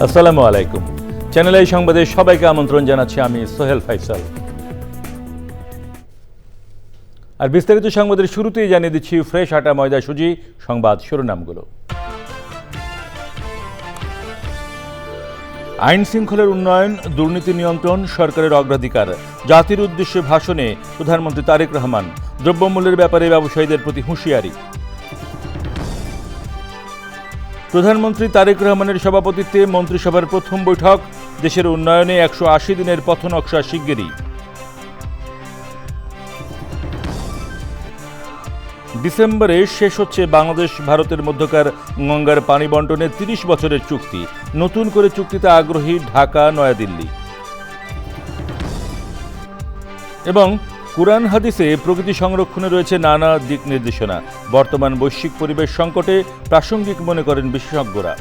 আসসালামু আলাইকুম। Channel I সংবাদে সবাইকে আমন্ত্রণ জানাচ্ছি আমি সোহেল ফাইসাল। আর বিস্তারিত সংবাদের শুরুতেই জানিয়ে দিচ্ছি ফ্রেশ আটা ময়দা সুজি সংবাদ শিরোনামগুলো। আইন শৃঙ্খলার উন্নয়ন, দুর্নীতি নিয়ন্ত্রণ সরকারের অগ্রাধিকার। জাতির উদ্দেশ্যে ভাষণে প্রধানমন্ত্রী তারেক রহমান। দ্রব্যমূল্যের ব্যাপারে ব্যবসায়ীদের প্রতি হুঁশিয়ারি। প্রধানমন্ত্রী তারেক রহমানের সভাপতিত্বে মন্ত্রিসভার প্রথম বৈঠক। দেশের উন্নয়নে 180 দিনের পথনকশা শিগগিরই। ডিসেম্বরে শেষ হচ্ছে বাংলাদেশ ভারতের মধ্যকার গঙ্গার পানি বণ্টনের 30 বছরের চুক্তি। নতুন করে চুক্তিতে আগ্রহী ঢাকা, নয়াদিল্লি। এবং কুরআন হাদিসে প্রকৃতি সংরক্ষণে রয়েছে নানা দিক নির্দেশনা। বর্তমান বৈশ্বিক পরিবেশ সংকটে প্রাসঙ্গিক মনে করেন বিশেষজ্ঞরা।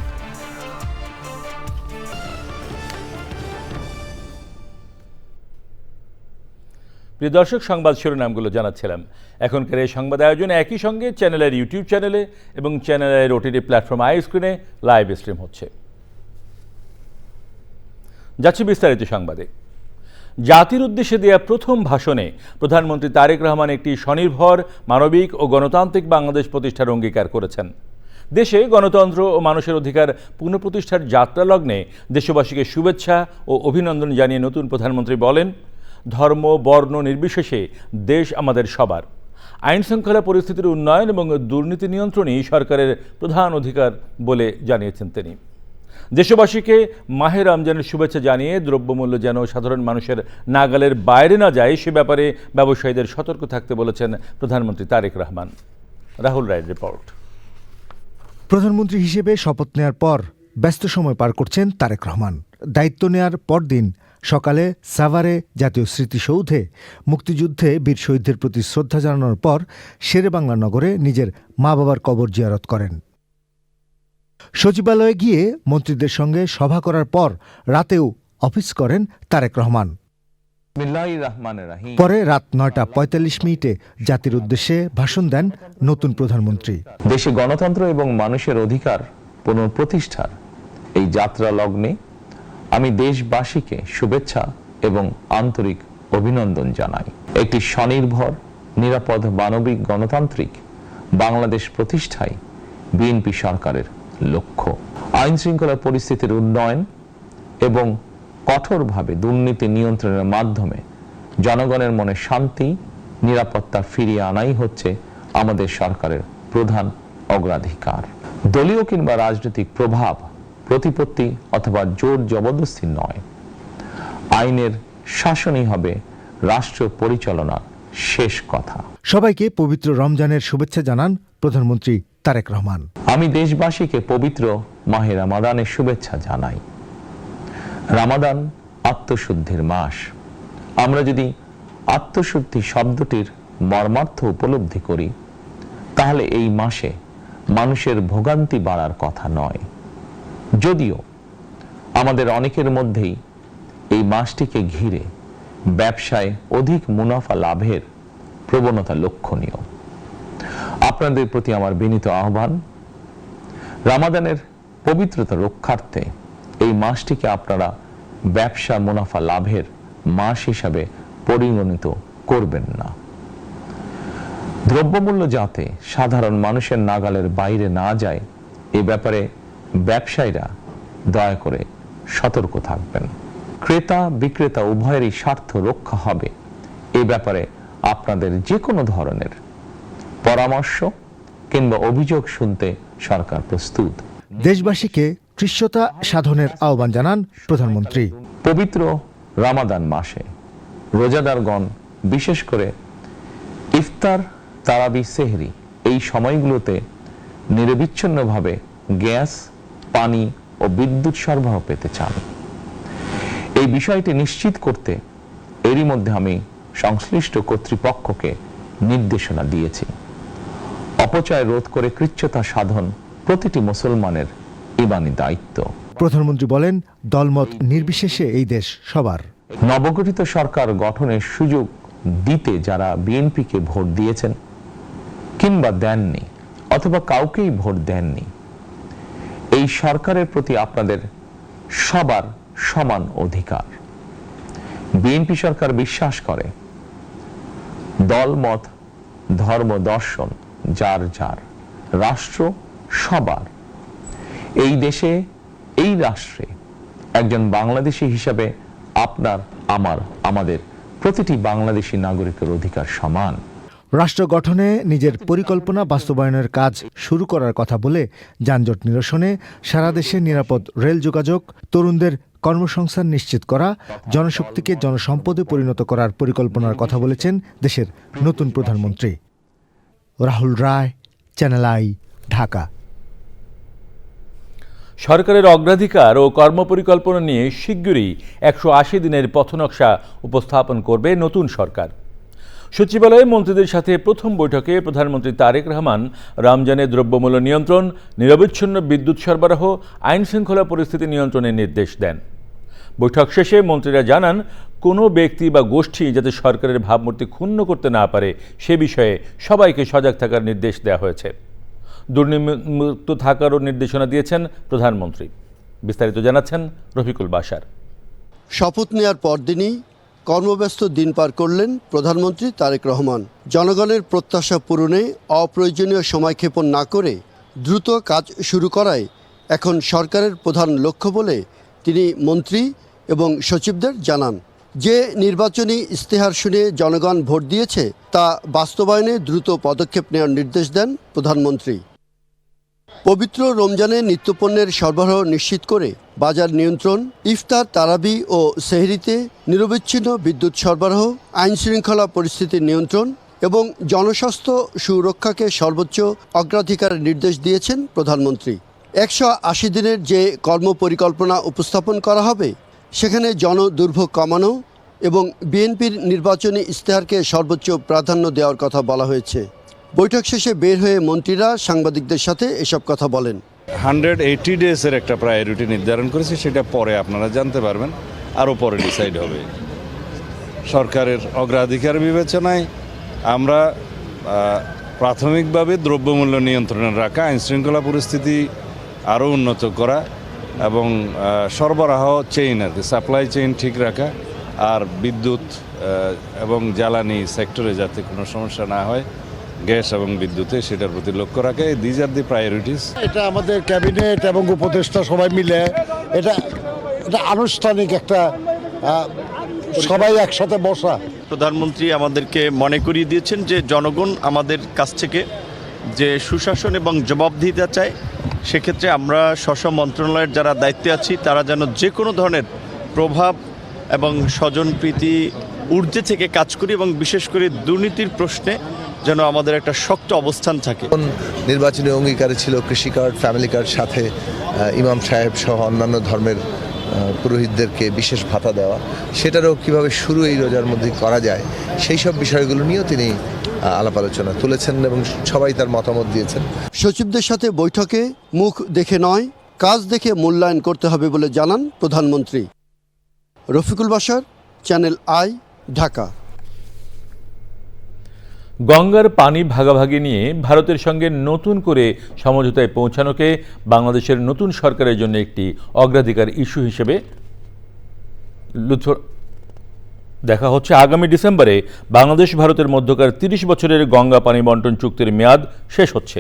প্রিয় দর্শক, সংবাদ শিরোনামগুলো জানাচ্ছিলাম। এখনকার এই সংবাদ আয়োজন একই সঙ্গে চ্যানেলের ইউটিউব চ্যানেলে এবং চ্যানেলের ওটিটি প্ল্যাটফর্ম আই স্ক্রিনে লাইভ স্ট্রিম হচ্ছে। যাচ্ছি বিস্তারিত সংবাদে। জাতির উদ্দেশ্যে দেয়া প্রথম ভাষণে প্রধানমন্ত্রী তারেক রহমান একটি স্বনির্ভর, মানবিক ও গণতান্ত্রিক বাংলাদেশ প্রতিষ্ঠার অঙ্গীকার করেছেন। দেশে গণতন্ত্র ও মানুষের অধিকার পুনঃপ্রতিষ্ঠার যাত্রা লগ্নে দেশবাসীকে শুভেচ্ছা ও অভিনন্দন জানিয়ে নতুন প্রধানমন্ত্রী বলেন, ধর্ম, বর্ণ নির্বিশেষে দেশ আমাদের সবার। আইন শৃঙ্খলা পরিস্থিতির উন্নয়ন এবং দুর্নীতি নিয়ন্ত্রণই সরকারের প্রধান অধিকার বলে জানিয়েছেন তিনি। দেশবাসীকে মাহে রমজানের শুভেচ্ছা জানিয়ে দ্রব্যমূল্য যেন সাধারণ মানুষের নাগালের বাইরে না যায় সে ব্যাপারে ব্যবসায়ীদের সতর্ক থাকতে বলেছেন প্রধানমন্ত্রী তারেক রহমান। রাহুল রায়ের রিপোর্ট। প্রধানমন্ত্রী হিসেবে শপথ নেয়ার পর ব্যস্ত সময় পার করছেন তারেক রহমান। দায়িত্ব নেয়ার পরদিন সকালে সাভারে জাতীয় স্মৃতিসৌধে মুক্তিযুদ্ধে বীর শহীদদের প্রতি শ্রদ্ধা জানানোর পর শেরেবাংলা নগরে নিজের মা বাবার কবর জিয়ারত করেন। সচিবালয়ে গিয়ে মন্ত্রীদের সঙ্গে সভা করার পর রাতেও অফিস করেন তারেক রহমান। পরে রাত 9:45 জাতির উদ্দেশ্যে ভাষণ দেন নতুন প্রধানমন্ত্রী। দেশে গণতন্ত্র এবং মানুষের অধিকার পুনঃপ্রতিষ্ঠার এই যাত্রা লগ্নে আমি দেশবাসীকে শুভেচ্ছা এবং আন্তরিক অভিনন্দন জানাই। একটি স্বনির্ভর, নিরাপদ, মানবিক, গণতান্ত্রিক বাংলাদেশ প্রতিষ্ঠাই বিএনপি সরকারের লক্ষ্য। আইন শৃঙ্খলা পরিস্থিতির উন্নয়ন এবং কঠোরভাবে দুর্নীতি নিয়ন্ত্রণের মাধ্যমে জনগণের মনে শান্তি, নিরাপত্তা ফিরিয়ে আনাই হচ্ছে আমাদের সরকারের প্রধান অগ্রাধিকার। দলীয় কিংবা রাজনৈতিক প্রভাব, প্রতিপত্তি অথবা জোর জবরদস্তি নয়, আইনের শাসনই হবে রাষ্ট্র পরিচালনার শেষ কথা। সবাইকে পবিত্র রমজানের শুভেচ্ছা জানান প্রধানমন্ত্রী তারেক রহমান। আমি দেশবাসীকে পবিত্র মাহে রমাদানের শুভেচ্ছা জানাই। রমাদান আত্মশুদ্ধির মাস। আমরা যদি আত্মশুদ্ধি শব্দটির মর্মার্থ উপলব্ধি করি, তাহলে এই মাসে মানুষের ভোগান্তি বাড়ার কথা নয়। যদিও আমাদের অনেকের মধ্যেই এই মাসটিকে ঘিরে ব্যবসায় অধিক মুনাফা লাভের প্রবণতা লক্ষণীয়। আপনাদের প্রতি আমার বিনীত আহ্বান, রমাদানের পবিত্রতা রক্ষার্থে এই মাসটিকে আপনারা ব্যবসা মুনাফা লাভের মাস হিসাবে পরিগণিত করবেন না। দ্রব্যমূল্য যাতে সাধারণ মানুষের নাগালের বাইরে না যায়, এ ব্যাপারে ব্যবসায়ীরা দয়া করে সতর্ক থাকবেন। ক্রেতা বিক্রেতা উভয়েরই স্বার্থ রক্ষা হবে, এ ব্যাপারে আপনাদের যে কোনো ধরনের পরামর্শ কিংবা অভিযোগ শুনতে সরকার প্রস্তুত। দেশবাসীকে কৃষ্ণতা সাধনের আহ্বান জানান প্রধানমন্ত্রী। পবিত্র রমাদান মাসে রোজাদারগণ বিশেষ করে ইফতার, তারাবি, সেহরি এই সময়গুলোতে নিরবিচ্ছিন্নভাবে গ্যাস, পানি ও বিদ্যুৎ সরবরাহ পেতে চান। এই বিষয়টি নিশ্চিত করতে এরই মধ্যে আমি সংশ্লিষ্ট কর্তৃপক্ষকে নির্দেশনা দিয়েছি। অপচয় রোধ করে কৃচ্ছতা সাধন প্রতিটি মুসলমানের ঈমানি দায়িত্ব। প্রধানমন্ত্রী বলেন, দলমত নির্বিশেষে এই দেশ সবার। নবগঠিত সরকার গঠনের সুযোগ দিতে যারা বিএনপিকে ভোট দিয়েছেন কিংবা দেননি অথবা কাউকেই ভোট দেননি, এই সরকারের প্রতি আপনাদের সবার সমান অধিকার। বিএনপি সরকার বিশ্বাস করে দলমত, ধর্ম, দর্শন যার যার, রাষ্ট্র সবার। এই দেশে, এই রাষ্ট্রে একজন বাংলাদেশী হিসাবে আপনার, আমার, আমাদের প্রতিটি বাংলাদেশী নাগরিকের অধিকার সমান। রাষ্ট্র গঠনে নিজের পরিকল্পনা বাস্তবায়নের কাজ শুরু করার কথা বলে যানজট নিরসনে, সারা দেশে নিরাপদ রেল যোগাযোগ, তরুণদের কর্মসংস্থান নিশ্চিত করা, জনশক্তিকে জনসম্পদে পরিণত করার পরিকল্পনার কথা বলেছেন দেশের নতুন প্রধানমন্ত্রী। রাহুল রায়, চ্যানেল আই, ঢাকা। সরকারের অগ্রাধিকার ও কর্মপরিকল্পনা নিয়ে শিগগিরই 180 দিনের পথনকশা উপস্থাপন করবে নতুন সরকার। সচিবালয়ে মন্ত্রীদের সাথে প্রথম বৈঠকে প্রধানমন্ত্রী তারেক রহমান রমজানে দ্রব্যমূল্য নিয়ন্ত্রণ, নিরবচ্ছিন্ন বিদ্যুৎ সরবরাহ, আইন শৃঙ্খলা পরিস্থিতি নিয়ন্ত্রণের নির্দেশ দেন। বৈঠক শেষে মন্ত্রীরা জানান, কোনো ব্যক্তি বা গোষ্ঠী যাতে সরকারের ভাবমূর্তি ক্ষুণ্ণ করতে না পারে সে বিষয়ে সবাইকে সজাগ থাকার নির্দেশ দেওয়া হয়েছে। দুর্নীতিমুক্ত থাকারও নির্দেশনা দিয়েছেন প্রধানমন্ত্রী। বিস্তারিত জানাচ্ছেন রফিকুল বাশার। শপথ নেওয়ার পরদিনই কর্মব্যস্ত দিন পার করলেন প্রধানমন্ত্রী তারেক রহমান। জনগণের প্রত্যাশা পূরণে অপ্রয়োজনীয় সময়ক্ষেপণ না করে দ্রুত কাজ শুরু করাই এখন সরকারের প্রধান লক্ষ্য বলে তিনি মন্ত্রী এবং সচিবদের জানান। যে নির্বাচনী ইস্তেহার শুনে জনগণ ভোট দিয়েছে তা বাস্তবায়নে দ্রুত পদক্ষেপ নেওয়ার নির্দেশ দেন প্রধানমন্ত্রী। পবিত্র রমজানে নিত্যপণ্যের সরবরাহ নিশ্চিত করে বাজার নিয়ন্ত্রণ, ইফতার, তারাবি ও সেহরিতে নিরবচ্ছিন্ন বিদ্যুৎ সরবরাহ, আইন শৃঙ্খলা পরিস্থিতি নিয়ন্ত্রণ এবং জনস্বাস্থ্য সুরক্ষাকে সর্বোচ্চ অগ্রাধিকারের নির্দেশ দিয়েছেন প্রধানমন্ত্রী। 180 দিনের যে কর্মপরিকল্পনা উপস্থাপন করা হবে সেখানে জনদুর্ভোগ কমানো এবং বিএনপির নির্বাচনী ইস্তেহারকে সর্বোচ্চ প্রাধান্য দেওয়ার কথা বলা হয়েছে। বৈঠক শেষে বের হয়ে মন্ত্রীরা সাংবাদিকদের সাথে এসব কথা বলেন। 180 ডেজের একটা প্রায়োরিটি নির্ধারণ করেছে, সেটা পরে আপনারা জানতে পারবেন, আরও পরে ডিসাইড হবে। সরকারের অগ্রাধিকার বিবেচনায় আমরা প্রাথমিকভাবে দ্রব্যমূল্য নিয়ন্ত্রণে রাখা, আইন শৃঙ্খলা পরিস্থিতি আরও উন্নত করা এবং সরবরাহ চেইন, আর কি সাপ্লাই চেইন ঠিক রাখা, আর বিদ্যুৎ এবং জ্বালানি সেক্টরে যাতে কোনো সমস্যা না হয়, গ্যাস এবং বিদ্যুতে, সেটার প্রতি লক্ষ্য রাখে। These are the priorities. এটা আমাদের ক্যাবিনেট এবং উপদেষ্টা সবাই মিলে এটা আনুষ্ঠানিক একটা সবাই একসাথে বসা। প্রধানমন্ত্রী আমাদেরকে মনে করিয়ে দিয়েছেন যে জনগণ আমাদের কাছ থেকে যে সুশাসন এবং জবাবদিহিতা চায়, সেক্ষেত্রে আমরা স্ব মন্ত্রণালয়ের যারা দায়িত্বে আছি তারা যেন যে কোনো ধরনের প্রভাব এবং স্বজনপ্রীতি ঊর্ধ্বে থেকে কাজ করি এবং বিশেষ করে দুর্নীতির প্রশ্নে যেন আমাদের একটা শক্ত অবস্থান থাকে। নির্বাচনী অঙ্গীকারে ছিল কৃষি কার্ড, ফ্যামিলি কার্ড, সাথে ইমাম সাহেব সহ অন্যান্য ধর্মের পুরোহিতদেরকে বিশেষ ভাতা দেওয়া, সেটারও কিভাবে শুরু এই রোজার মধ্যে করা যায় সেই সব বিষয়গুলো নিয়েও তিনি আলাপ আলোচনা তুলেছেন এবং সবাই তার মতামত দিয়েছেন। সচিবদের সাথে বৈঠকে মুখ দেখে নয়, কাজ দেখে মূল্যায়ন করতে হবে বলে জানান প্রধানমন্ত্রী। Rafiqul Bashar, channel I, Dhaka. গঙ্গার পানি ভাগাভাগি নিয়ে ভারতের সঙ্গে নতুন করে সমঝোতায় পৌঁছানোকে বাংলাদেশের নতুন সরকারের জন্য একটি অগ্রাধিকার ইস্যু হিসেবে দেখা হচ্ছে। আগামী ডিসেম্বরে বাংলাদেশ ভারতের মধ্যকার 30 বছরের গঙ্গা পানি বন্টন চুক্তির মেয়াদ শেষ হচ্ছে।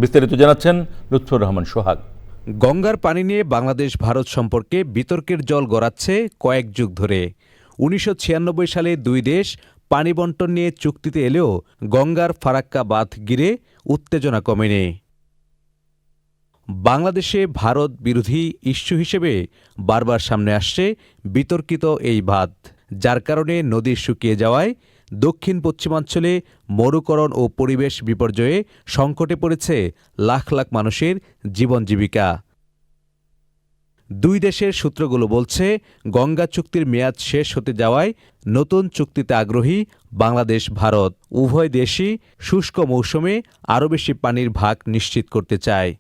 বিস্তারিত জানাচ্ছেন লুৎফর রহমান সোহাগ। গঙ্গার পানি নিয়ে বাংলাদেশ ভারত সম্পর্কে বিতর্কের জল গড়াচ্ছে কয়েক যুগ ধরে। 1996 সালে দুই দেশ পানি বন্টন নিয়ে চুক্তিতে এলেও গঙ্গার ফারাক্কা বাঁধ ঘিরে উত্তেজনা কমেনি। বাংলাদেশে ভারত বিরোধী ইস্যু হিসেবে বারবার সামনে আসছে বিতর্কিত এই বাঁধ, যার কারণে নদী শুকিয়ে যাওয়ায় দক্ষিণ পশ্চিমাঞ্চলে মরুকরণ ও পরিবেশ বিপর্যয়ে সংকটে পড়েছে লাখ লাখ মানুষের জীবন জীবিকা। দুই দেশের সূত্রগুলো বলছে, গঙ্গা চুক্তির মেয়াদ শেষ হতে যাওয়ায় নতুন চুক্তিতে আগ্রহী বাংলাদেশ ভারত। উভয় দেশই শুষ্ক মৌসুমে আরও বেশি পানির ভাগ নিশ্চিত করতে চায়।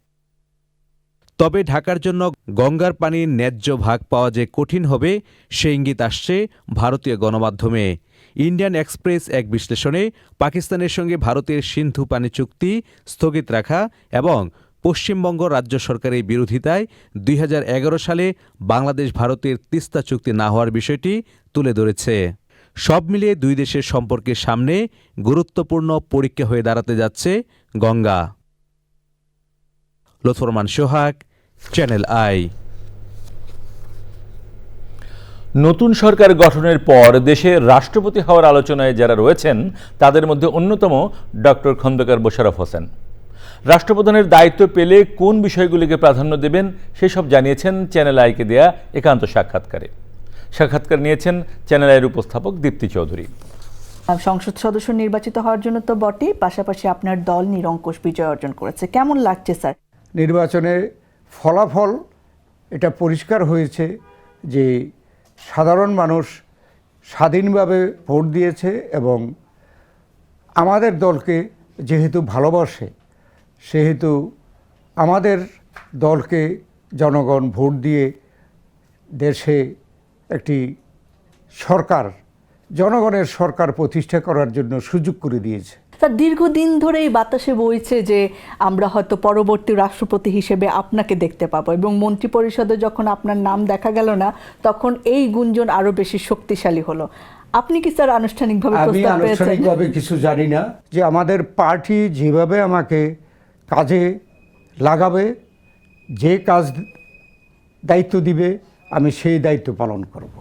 তবে ঢাকার জন্য গঙ্গার পানির ন্যায্য ভাগ পাওয়া যে কঠিন হবে সে ইঙ্গিত আসছে ভারতীয় গণমাধ্যমে। ইন্ডিয়ান এক্সপ্রেস এক বিশ্লেষণে পাকিস্তানের সঙ্গে ভারতের সিন্ধু পানি চুক্তি স্থগিত রাখা এবং পশ্চিমবঙ্গ রাজ্য সরকারের বিরোধিতায় 2011 সালে বাংলাদেশ ভারতের তিস্তা চুক্তি না হওয়ার বিষয়টি তুলে ধরেছে। সব মিলিয়ে দুই দেশের সম্পর্কের সামনে গুরুত্বপূর্ণ পরীক্ষা হয়ে দাঁড়াতে যাচ্ছে গঙ্গা। লুৎফর সোহাগ, চ্যানেল আই। নতুন সরকার গঠনের পর দেশে রাষ্ট্রপতি হওয়ার আলোচনায় যারা রয়েছেন তাদের মধ্যে অন্যতম ডক্টর খন্দকার মোশাররফ হোসেন। রাষ্ট্রপ্রধানের দায়িত্ব পেলে কোন বিষয়গুলিকে প্রাধান্য দেবেন সেসব জানিয়েছেন চ্যানেল আইকে দেয়া একান্ত সাক্ষাৎকারে। সাক্ষাৎকার নিয়েছেন চ্যানেল আইয়ের উপস্থাপক দীপ্তি চৌধুরী। সংসদ সদস্য নির্বাচিত হওয়ার জন্য তো বটেই, পাশাপাশি আপনার দল নিরঙ্কুশ বিজয় অর্জন করেছে, কেমন লাগছে স্যার? নির্বাচনের ফলাফল এটা পরিষ্কার হয়েছে যে সাধারণ মানুষ স্বাধীনভাবে ভোট দিয়েছে এবং আমাদের দলকে যেহেতু ভালোবাসে সেহেতু আমাদের দলকে জনগণ ভোট দিয়ে দেশে একটি সরকার, জনগণের সরকার প্রতিষ্ঠা করার জন্য সুযোগ করে দিয়েছে। স্যার, দীর্ঘদিন ধরে এই বাতাসে বইছে যে আমরা হয়তো পরবর্তী রাষ্ট্রপতি হিসেবে আপনাকে দেখতে পাবো, এবং মন্ত্রিপরিষদে যখন আপনার নাম দেখা গেল না তখন এই গুঞ্জন আরো বেশি শক্তিশালী হলো। আপনি কি স্যার আনুষ্ঠানিকভাবে আমি প্রস্তাব পেয়েছেন? আনুষ্ঠানিকভাবে কিছু জানি না, যে আমাদের পার্টি যেভাবে আমাকে কাজে লাগাবে, যে কাজ দায়িত্ব দিবে আমি সেই দায়িত্ব পালন করব।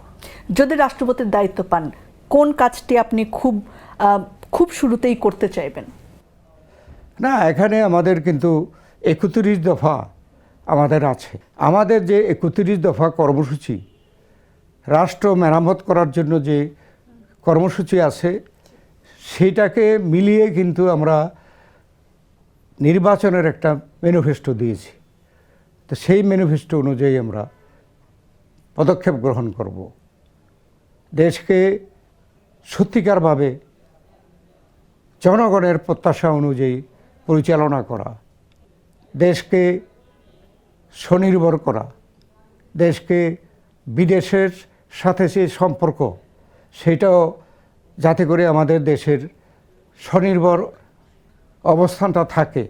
যদি রাষ্ট্রপতির দায়িত্ব পান, কোন কাজটি আপনি খুব শুরুতেই করতে চাইবেন? না, এখানে আমাদের কিন্তু 31 দফা আমাদের আছে। আমাদের যে 31 দফা কর্মসূচি, রাষ্ট্র মেরামত করার জন্য যে কর্মসূচি আছে, সেইটাকে মিলিয়ে কিন্তু আমরা নির্বাচনের একটা ম্যানিফেস্টো দিয়েছি। তো সেই ম্যানিফেস্টো অনুযায়ী আমরা পদক্ষেপ গ্রহণ করব। দেশকে সত্যিকারভাবে জনগণের প্রত্যাশা অনুযায়ী পরিচালনা করা, দেশকে স্বনির্ভর করা, দেশকে বিদেশের সাথে যে সম্পর্ক সেটাও যাতে করে আমাদের দেশের স্বনির্ভর অবস্থানটা থাকে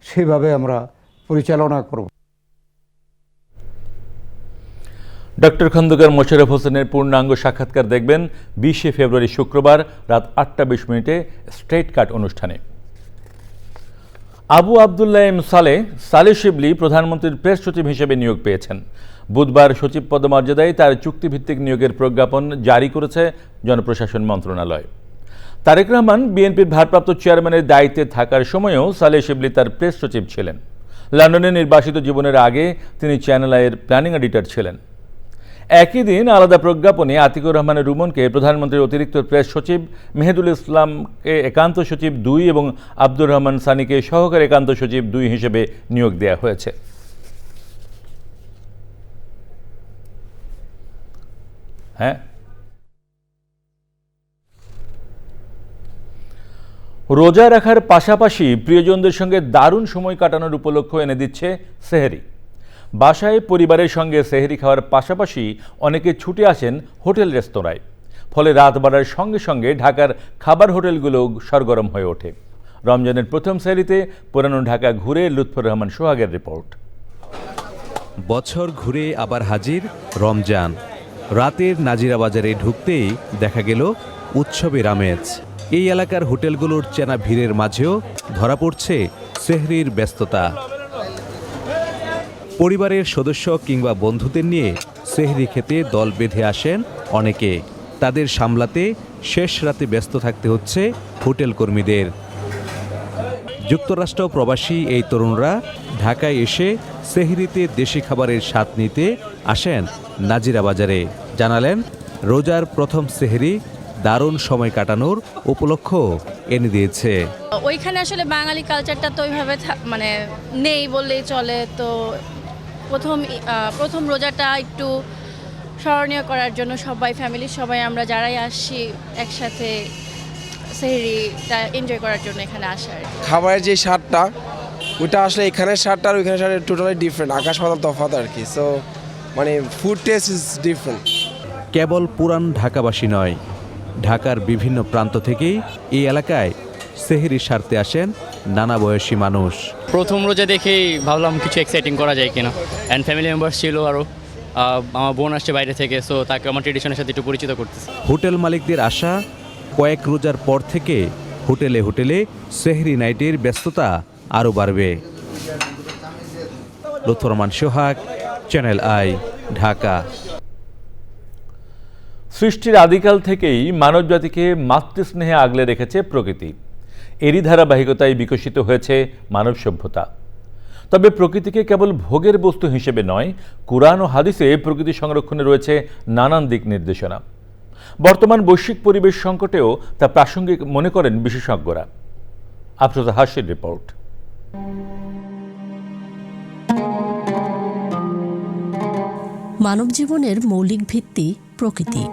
সেভাবে আমরা পরিচালনা করব। ডক্টর খন্দকার মোশাররফ হোসেনের পূর্ণাঙ্গ সাক্ষাৎকার দেখবেন 20 ফেব্রুয়ারি শুক্রবার রাত 8:20 স্ট্রেট কাট অনুষ্ঠানে। আবু আবদুল্লাহ এম সালেহ শিবলি প্রধানমন্ত্রীর প্রেস সচিব হিসেবে নিয়োগ পেয়েছেন। বুধবার সচিব পদমর্যাদায় তার চুক্তিভিত্তিক নিয়োগের প্রজ্ঞাপন জারি করেছে জনপ্রশাসন মন্ত্রণালয়। তারেক রহমান বিএনপির ভারপ্রাপ্ত চেয়ারম্যানের দায়িত্বে থাকার সময়ও সালেহ শিবলি তার প্রেস সচিব ছিলেন। লন্ডনে নির্বাসিত জীবনের আগে তিনি চ্যানেল আইয়ের প্ল্যানিং এডিটর ছিলেন। একই দিন আলাদা প্রজ্ঞাপনে আতিকুর রহমানের রুমনকে প্রধানমন্ত্রীর অতিরিক্ত প্রেস সচিব, মেহেদুল ইসলামকে একান্ত সচিব 2 এবং আব্দুর রহমান সানিকে সহকারী একান্ত সচিব 2 হিসেবে নিয়োগ দেওয়া হয়েছে। রোজা রাখার পাশাপাশি প্রিয়জনদের সঙ্গে দারুণ সময় কাটানোর উপলক্ষ এনে দিচ্ছে সেহরি। বাসায় পরিবারের সঙ্গে সেহরি খাওয়ার পাশাপাশি অনেকে ছুটে আসেন হোটেল রেস্তোরাঁয়। ফলে রাত বাড়ার সঙ্গে সঙ্গে ঢাকার খাবার হোটেলগুলো সরগরম হয়ে ওঠে। রমজানের প্রথম সেহরিতে পুরানো ঢাকা ঘুরে লুৎফর রহমান সোহাগের রিপোর্ট। বছর ঘুরে আবার হাজির রমজান। রাতের নাজিরা বাজারে ঢুকতেই দেখা গেল উৎসবের আমেজ। এই এলাকার হোটেলগুলোর চেনা ভিড়ের মাঝেও ধরা পড়ছে সেহরির ব্যস্ততা। পরিবারের সদস্য কিংবা বন্ধুদের নিয়ে সেহরি খেতে দল বেঁধে আসেন অনেকে। তাদের সামলাতে শেষ রাতে ব্যস্ত থাকতে হচ্ছে হোটেল কর্মীদের। যুক্তরাষ্ট্র প্রবাসী এই তরুণরা ঢাকায় এসে সেহরিতে দেশি খাবারের স্বাদ নিতে আসেন নাজিরা বাজারে। জানালেন রোজার প্রথম সেহরি দারুণ সময় কাটানোর উপলক্ষ এনে দিয়েছে। ওইখানে আসলে বাঙালি কালচারটা তো ওইভাবে মানে নেই বললেই চলে। তো প্রথম রোজাটা একটু স্মরণীয় করার জন্য সবাই, ফ্যামিলির সবাই আমরা যারাই আসছি একসাথে সেহরিটা এনজয় করার জন্য এখানে আসা। খাবারের যে স্বাদটা ওইটা আসলে এখানের স্বাদটা আর ওইখানের স্বাদ টোটালি ডিফারেন্ট, আকাশ পাতাল তফাৎ আর কি। সো মানে ফুড টেস্ট ইজ ডিফারেন্ট। কেবল পুরান ঢাকাবাসী নয়, ঢাকার বিভিন্ন প্রান্ত থেকেই এই এলাকায় সেহরি সারতে আসেন নানা বয়সী মানুষ। প্রথম রোজা দেখেই ভাবলাম কিছু এক্সাইটিং করা যায় কিনা, অ্যান্ড ফ্যামিলি মেম্বার্স ছিল আরও, আমার বোন আসছে বাইরে থেকে, সো তাকে আমার ট্রেডিশনের সাথে একটু পরিচিত করতেছি। হোটেল মালিকদের আশা, কয়েক রোজার পর থেকে হোটেলে হোটেলে সেহরি নাইটের ব্যস্ততা আরও বাড়বে। লুৎফর রহমান সোহাগ, চ্যানেল আই, ঢাকা। সৃষ্টির আদিকাল থেকেই মানবজাতিকে মাতৃস্নেহে আগলে রেখেছে প্রকৃতি। এরই ধারাবাহিকতায় বিকশিত হয়েছে মানব সভ্যতা। তবে প্রকৃতিকে কেবল ভোগের বস্তু হিসেবে নয়, কুরআন ও হাদিসে প্রকৃতি সংরক্ষণে রয়েছে নানান দিক নির্দেশনা। বর্তমান বৈশ্বিক পরিবেশ সংকটেও তা প্রাসঙ্গিক মনে করেন বিশেষজ্ঞরা। আফরোজা হাসির রিপোর্ট। মানব জীবনের মৌলিক ভিত্তি প্রকৃতি।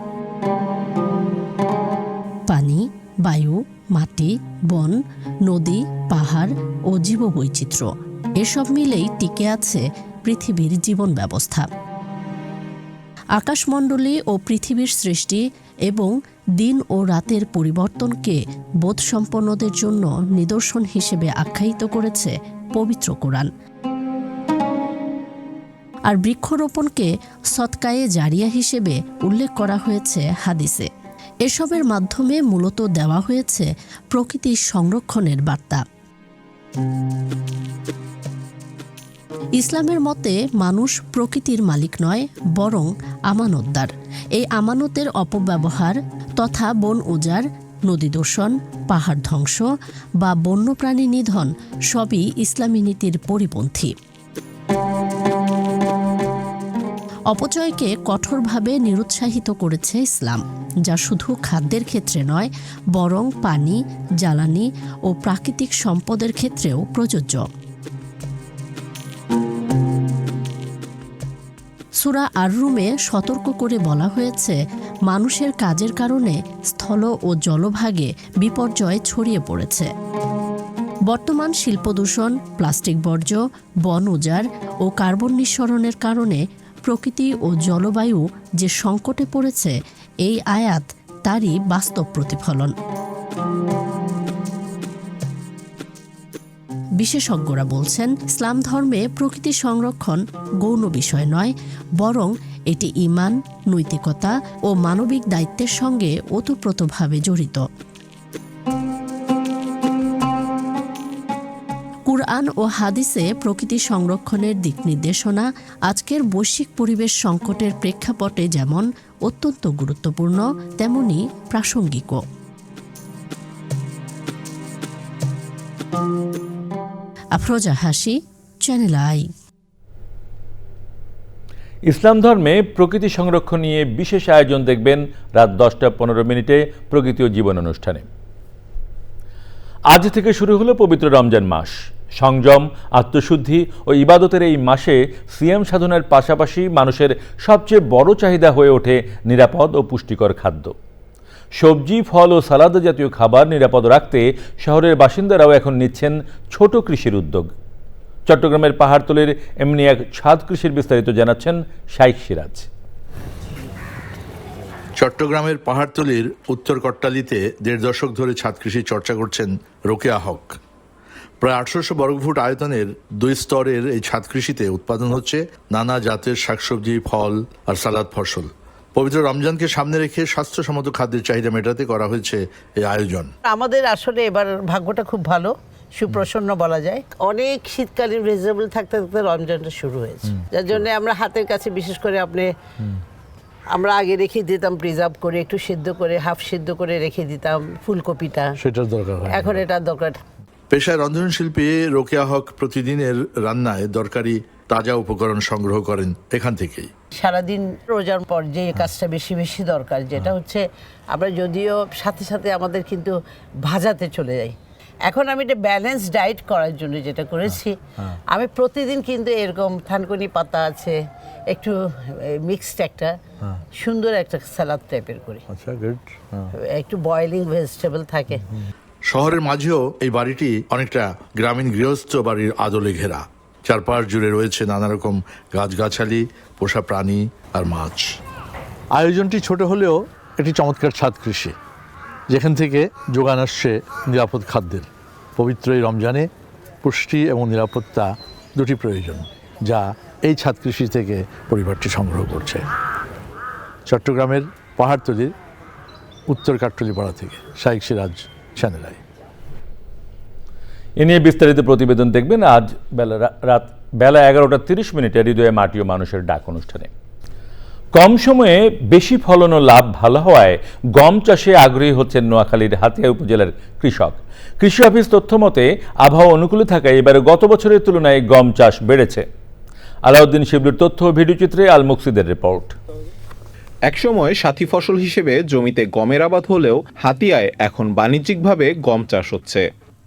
পানি, বায়ু, মাটি, বন, নদী, পাহাড় ও জীববৈচিত্র্য এসব মিলেই টিকে আছে পৃথিবীর জীবন ব্যবস্থা। আকাশমণ্ডলী ও পৃথিবীর সৃষ্টি এবং দিন ও রাতের পরিবর্তনকে বোধসম্পন্নদের জন্য নিদর্শন হিসেবে আখ্যায়িত করেছে পবিত্র কোরআন। আর বৃক্ষরোপণকে সদকায়ে জারিয়া হিসেবে উল্লেখ করা হয়েছে হাদিসে। এসবের মাধ্যমে মূলত দেওয়া হয়েছে প্রকৃতির সংরক্ষণের বার্তা। ইসলামের মতে মানুষ প্রকৃতির মালিক নয়, বরং আমানতদার। এই আমানতের অপব্যবহার তথা বন উজাড়, নদী দূষণ, পাহাড় ধ্বংস বা বন্যপ্রাণী নিধন সবই ইসলামী নীতির পরিপন্থী। অপচয়কে কঠোরভাবে নিরুৎসাহিত করেছে ইসলাম, যা শুধু খাদ্যের ক্ষেত্রে নয়, বরং পানি, জ্বালানি ও প্রাকৃতিক সম্পদের ক্ষেত্রেও প্রযোজ্য। সূরা আর-রুমে সতর্ক করে বলা হয়েছে, মানুষের কাজের কারণে স্থল ও জলভাগে বিপর্যয় ছড়িয়ে পড়েছে। বর্তমান শিল্পদূষণ, প্লাস্টিক বর্জ্য, বন উজাড় ও কার্বন নিঃসরণের কারণে প্রকৃতি ও জলবায়ু যে সংকটে পড়েছে, এই আয়াত তারই বাস্তব প্রতিফলন। বিশেষজ্ঞরা বলছেন, ইসলাম ধর্মে প্রকৃতি সংরক্ষণ গৌণ বিষয় নয়, বরং এটি ঈমান, নৈতিকতা ও মানবিক দায়িত্বের সঙ্গে ওতপ্রোতভাবে জড়িত। কুরআন ও হাদিসে প্রকৃতি সংরক্ষণের দিক নির্দেশনা আজকের বৈশ্বিক পরিবেশ সংকটের প্রেক্ষাপটে যেমন অত্যন্ত গুরুত্বপূর্ণ, তেমনি প্রাসঙ্গিকও। আফরোজা হাসি, চ্যানেল আই। ইসলাম ধর্মে প্রকৃতি সংরক্ষণ নিয়ে বিশেষ আয়োজন দেখবেন রাত 10:15 প্রকৃতি ও জীবন অনুষ্ঠানে। আজ থেকে শুরু হলো পবিত্র রমজান মাস। সংযম, আত্মশুদ্ধি ও ইবাদতের এই মাসে সিয়াম সাধনার পাশাপাশি মানুষের সবচেয়ে বড় চাহিদা হয়ে ওঠে নিরাপদ ও পুষ্টিকর খাদ্য। সবজি, ফল ও সালাদ জাতীয় খাবার নিরাপদ রাখতে শহরের বাসিন্দারাও এখন নিচ্ছেন ছোট কৃষির উদ্যোগ। চট্টগ্রামের পাহাড়তলের এমনি এক ছাদ কৃষির বিস্তারিত জানাচ্ছেন শাইখ সিরাজ। চট্টগ্রামের পাহাড়তলির উত্তর কট্টালিতে 1.5 দশক ধরে ছাদ কৃষি চর্চা করছেন রোকেয়া হক। প্রায় 1800 বর্গফুট আয়তনের 2 স্তরের এই ছাদ কৃষিতে উৎপাদন হচ্ছে নানা জাতের শাকসবজি, ফল আর সালাদ ফসল। পবিত্র রমজানকে সামনে রেখে স্বাস্থ্যসম্মত খাদ্যের চাহিদা মেটাতে করা হয়েছে এই আয়োজন। আমাদের আসলে এবার ভাগ্যটা খুব ভালো, সুপ্রসন্ন বলা যায়। অনেক শীতকালীন ভেজিটেবল থাকতে থাকতে রমজানটা শুরু হয়েছে, যার জন্য আমরা হাতের কাছে বিশেষ করে আমরা আগে রেখে দিতাম প্রিজার্ভ করে, একটু সিদ্ধ করে, হাফ সিদ্ধ করে রেখে দিতাম ফুলকপিটা, সেটার দরকার হয় এখন এটার দরকার। পেশায় রন্ধনশিল্পী রোকেয়া হক প্রতিদিনের রান্নায় দরকারি তাজা উপকরণ সংগ্রহ করেন এখান থেকেই। সারাদিন রোজার পর যে কাজটা বেশি বেশি দরকার, যেটা হচ্ছে আমরা যদিও সাথে সাথে আমাদের কিন্তু ভাজাতে চলে যাই। এখন আমি এটা ব্যালেন্স ডায়েট করার জন্য যেটা করেছি, আমি প্রতিদিন কিন্তু এরকম থানকুনি পাতা আছে, একটু মিক্সড একটা সুন্দর একটা সালাদ টাইপের করি, একটু বয়েলিং ভেজিটেবল থাকে। শহরের মাঝেও এই বাড়িটি অনেকটা গ্রামীণ গৃহস্থ বাড়ির আদলে ঘেরা। চারপাশ জুড়ে রয়েছে নানা রকম গাছগাছালি, পোষা প্রাণী আর মাছ। আয়োজনটি ছোট হলেও একটি চমৎকার ছাদ কৃষি, যেখান থেকে যোগান আসছে নিরাপদ খাদ্যের। পবিত্র এই রমজানে পুষ্টি এবং নিরাপত্তা দুটি প্রয়োজন, যা এই ছাদ কৃষি থেকে পরিবারটি সংগ্রহ করছে। চট্টগ্রামের পাহাড়তলির উত্তর কাট্টলিপাড়া থেকে শাইখ সিরাজ, চ্যানেল আই। এ নিয়ে বিস্তারিত প্রতিবেদন দেখবেন আজ বেলা 11:30 হৃদয়ে মাটি ও মানুষের ডাক অনুষ্ঠানে। কম সময়ে বেশি ফলন ও লাভ ভালো হওয়ায় গম চাষে আগ্রহী হচ্ছেন নোয়াখালীর হাতিয়া উপজেলার কৃষক। কৃষি অফিস তথ্য মতে আবহাওয়া অনুকূলে থাকায় এবারে গত বছরের তুলনায় গম চাষ বেড়েছে। আলাউদ্দিন শিবলুর তথ্য ও ভিডিওচিত্রে আল মুকসিদের রিপোর্ট। একসময় সাথী ফসল হিসেবে জমিতে গমের আবাদ হলেও হাতিয়ায় এখন বাণিজ্যিকভাবে গম চাষ হচ্ছে।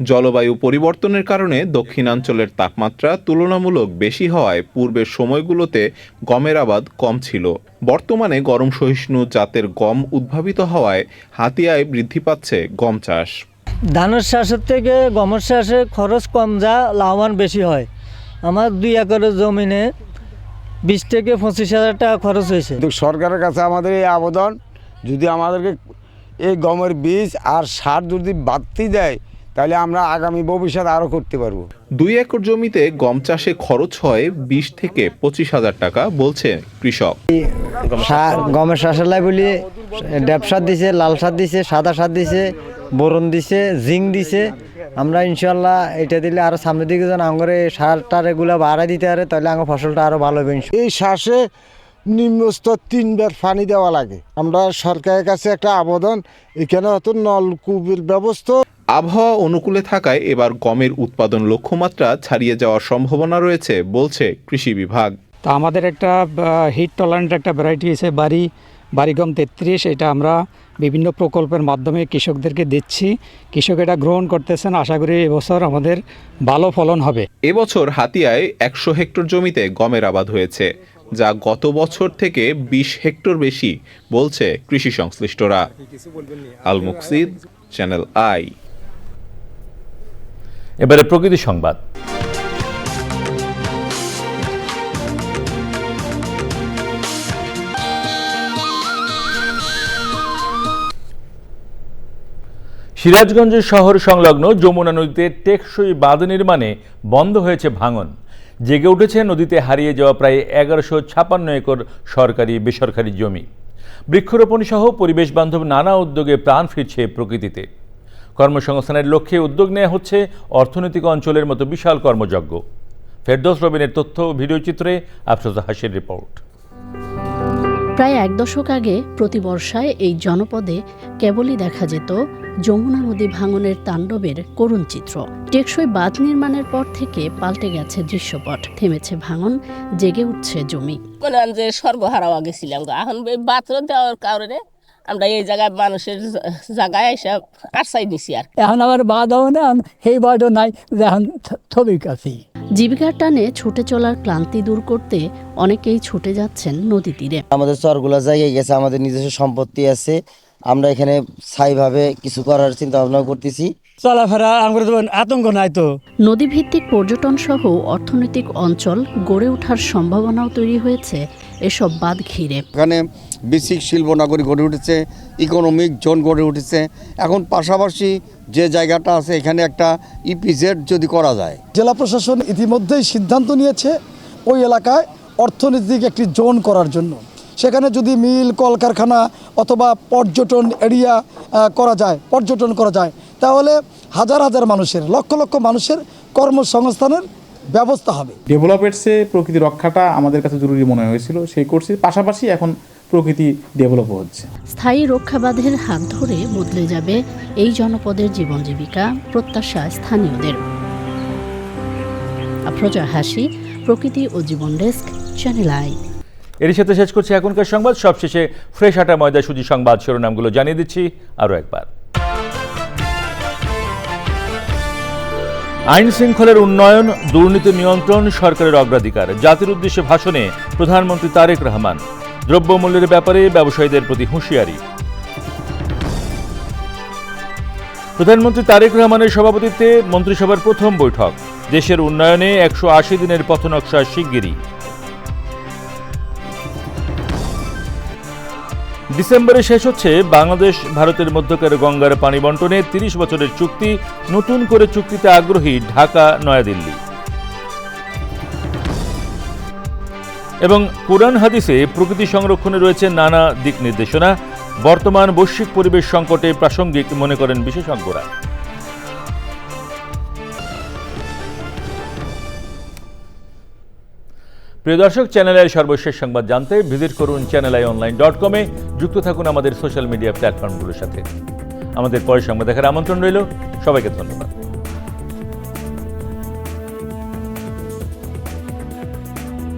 জলবায়ু পরিবর্তনের কারণে দক্ষিণাঞ্চলের তাপমাত্রা তুলনামূলক বেশি হওয়ায় পূর্বের সময়গুলোতে গমের আবাদ কম ছিল। বর্তমানে গরম সহিষ্ণু জাতের গম উদ্ভাবিত হওয়ায় হাতিয়ায় বৃদ্ধি পাচ্ছে গম চাষ। ধানের চাষের থেকে গমের চাষে খরচ কম, যা লাভবান বেশি হয়। আমার 2 একরের জমিনে 20 থেকে 25,000 টাকা খরচ হয়েছে। সরকারের কাছে আমাদের এই আবেদন, যদি আমাদেরকে এই গমের বীজ আর সার যদি বাড়তি দেয় তাহলে আমরা আগামী ভবিষ্যতে আরও করতে পারবো। 2 একর জমিতে গম চাষে খরচ হয় 20 থেকে 25,000 টাকা বলছে কৃষক। গমের চাষের লাই বলি ডেপ সার দিছে, লাল সার দিছে, সাদা সার দিছে, বোরন দিছে, জিঙ্ক দিছে। আমরা ইনশাল্লাহ এটা দিলে আরো সামনের দিকে যেন আঙরে সার টার এগুলো বাড়াই দিতে পারে, তাহলে আঙুর ফসলটা আরো ভালো হবে। এই শ্বাসে নিম্নস্তর 3 বার পানি দেওয়া লাগে। আমরা সরকারের কাছে একটা আবেদন, এখানে হয়তো নলকূপের ব্যবস্থা। আবহাওয়া অনুকূলে থাকায় এবার গমের উৎপাদন লক্ষ্যমাত্রা ছাড়িয়ে যাওয়ার সম্ভাবনা রয়েছে বলছে কৃষি বিভাগ। তা আমাদের একটা হিট টলারেন্ট একটা ভ্যারাইটি আছে বাড়ি গম 33, এটা আমরা বিভিন্ন প্রকল্পের মাধ্যমে কৃষকদেরকে দিচ্ছি। কৃষক এটা গ্রহণ করতেছেন, আশা করি এবছর আমাদের ভালো ফলন হবে। এবছর হাতিয়ায় 100 হেক্টর জমিতে গমের আবাদ হয়েছে, যা গত বছর থেকে 20 হেক্টর বেশি বলছে কৃষি সংশ্লিষ্টরা। আল মুকসিদ, চ্যানেল আই। এবারে প্রকৃতি সংবাদ। সিরাজগঞ্জ শহর সংলগ্ন যমুনা নদীতে টেকসই বাঁধ নির্মাণে বন্ধ হয়েছে ভাঙন। জেগে উঠেছে নদীতে হারিয়ে যাওয়া প্রায় 1156 একর সরকারি বেসরকারি জমি। বৃক্ষরোপণ সহ পরিবেশ বান্ধব নানা উদ্যোগে প্রাণ ফিরছে প্রকৃতিতে। কর্মসংস্থানের লক্ষ্যে উদ্যোগ নেওয়া হচ্ছে অর্থনৈতিক অঞ্চলের মতো বিশাল কর্মযজ্ঞ। ফেরদৌস রবিনের তথ্য ভিডিওচিত্রে আফরোজা হাসির রিপোর্ট। প্রায় 1 দশক আগে প্রতি বর্ষায় এই জনপদে কেবলই দেখা যেত যমুনা নদী ভাঙনের তাণ্ডবের করুণ চিত্র। টেকসই বাঁধ নির্মাণের পর থেকে পাল্টে গেছে দৃশ্যপট, থেমেছে ভাঙন, জেগে উঠছে জমি। যে সর্বহারা গেছিলাম, এখন বাথর দেওয়ার কারণে আমরা এই জায়গায় মানুষের জায়গায় এসব আশ্রয় নিছি। আর এখন আবার বাঁধও না, সেই বাঁধও নাই, এখন ছবির কাছে। জীবিকার টানে ছুটে চলার ক্লান্তি দূর করতে অনেকেই ছুটে যাচ্ছেন নদী তীরে। আমাদের চরগুলো জায়গায় গেছে, আমাদের নিজস্ব সম্পত্তি আছে, আমরা এখানে স্থায়ীভাবে কিছু করার চিন্তা ভাবনা করতেছি। চলাফেরা আমাদের আতঙ্ক নাই তো। নদীভিত্তিক পর্যটন সহ অর্থনৈতিক অঞ্চল গড়ে ওঠার সম্ভাবনাও তৈরি হয়েছে এসব বাঁধ ঘিরে। এখানে বেসিক শিল্পনগরী গড়ে উঠেছে, ইকোনমিক জোন গড়ে উঠেছে। এখন পাশাপাশি যে জায়গাটা আছে এখানে একটা ইপিজেড যদি করা যায়। জেলা প্রশাসন ইতিমধ্যেই সিদ্ধান্ত নিয়েছে ওই এলাকায় অর্থনৈতিক একটি জোন করার জন্য। সেখানে যদি মিল, কলকারখানা অথবা পর্যটন এরিয়া পর্যটন করা যায়, তাহলে হাজার হাজার মানুষের, লক্ষ লক্ষ মানুষের কর্মসংস্থানের ব্যবস্থা হবে। ডেভেলপমেন্টসে প্রকৃতি রক্ষাটা আমাদের কাছে জরুরি মনে হয়েছিল, সেই করছি। পাশাপাশি এখন প্রকৃতি ডেভেলপ হচ্ছে। স্থায়ী রক্ষাবাঁধের হাত ধরে বদলে যাবে এই জনপদের জীবন জীবিকা, প্রত্যাশা স্থানীয়দের। আফরোজা হাসি, প্রকৃতি ও জীবন ডেস্ক, চ্যানেল আই। এর সাথে শেষ করছি এখনকার সংবাদ। সবশেষে ফ্রেশ আটা ময়দা সুজি সংবাদ শিরোনামগুলো জানিয়ে দিচ্ছি আরও একবার। আইন শৃঙ্খলার উন্নয়ন, দুর্নীতি নিয়ন্ত্রণ সরকারের অগ্রাধিকার। জাতির উদ্দেশ্যে ভাষণে প্রধানমন্ত্রী তারেক রহমান। দ্রব্যমূল্যের ব্যাপারে ব্যবসায়ীদের প্রতি হুঁশিয়ারি। প্রধানমন্ত্রী তারেক রহমানের সভাপতিত্বে মন্ত্রিসভার প্রথম বৈঠক। দেশের উন্নয়নে 180 দিনের পথনকশা শিগগিরই। ডিসেম্বরে শেষ হচ্ছে বাংলাদেশ ভারতের মধ্যকার গঙ্গার পানি বন্টনে ৩০ বছরের চুক্তি, নতুন করে চুক্তিতে আগ্রহী ঢাকা, নয়াদিল্লি। এবং কুরআন হাদিসে প্রকৃতি সংরক্ষণে রয়েছে নানা দিক নির্দেশনা, বর্তমান বৈশ্বিক পরিবেশ সংকটে প্রাসঙ্গিক মনে করেন বিশেষজ্ঞরা। প্রিয় দর্শক, চ্যানেলের সর্বশেষ সংবাদ জানতে ভিজিট করুন channelionline.com-এ। যুক্ত থাকুন আমাদের সোশ্যাল মিডিয়া প্ল্যাটফর্মগুলোর সাথে। আমাদের পরের সংবাদ দেখার আমন্ত্রণ রইল। সবাইকে ধন্যবাদ।